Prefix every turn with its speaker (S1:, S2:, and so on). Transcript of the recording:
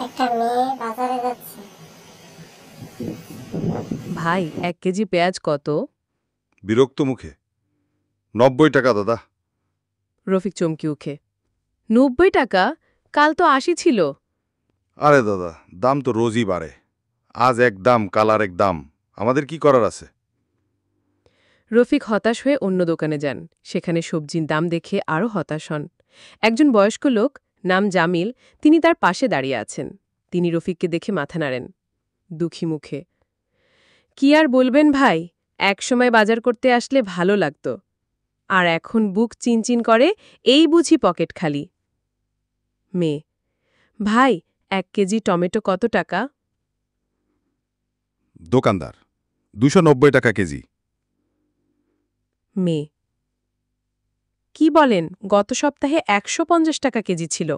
S1: একটা মেয়ে বাজারে যাচ্ছে।
S2: ভাই 1 কেজি পেঁয়াজ কত?
S3: বিরক্ত মুখে 90 টাকা দাদা।
S2: রফিক চমকি উঠে। 90 টাকা? কাল তো 80 ছিল।
S3: আরে দাদা, দাম তো রোজই বাড়ে। আজ এক দাম, কাল আর এক দাম। আমাদের কি করার আছে?
S2: রফিক হতাশ হয়ে অন্য দোকানে যান। সেখানে সবজির দাম দেখে আরও হতাশ হন। একজন বয়স্ক লোক, নাম জামিল, তিনি তার পাশে দাঁড়িয়ে আছেন। তিনি রফিককে দেখে মাথা নাড়েন দুঃখী মুখে। কি আর বলবেন ভাই, একসময় বাজার করতে আসলে ভালো লাগতো, আর এখন বুক চিনচিন করে, এই বুঝি পকেট খালি। মেয়ে: ভাই, 1 কেজি টমেটো কত টাকা?
S3: দোকানদার: 290 টাকা কেজি।
S2: মেয়ে: কি বলেন, গত সপ্তাহে 150 টাকা কেজি ছিল।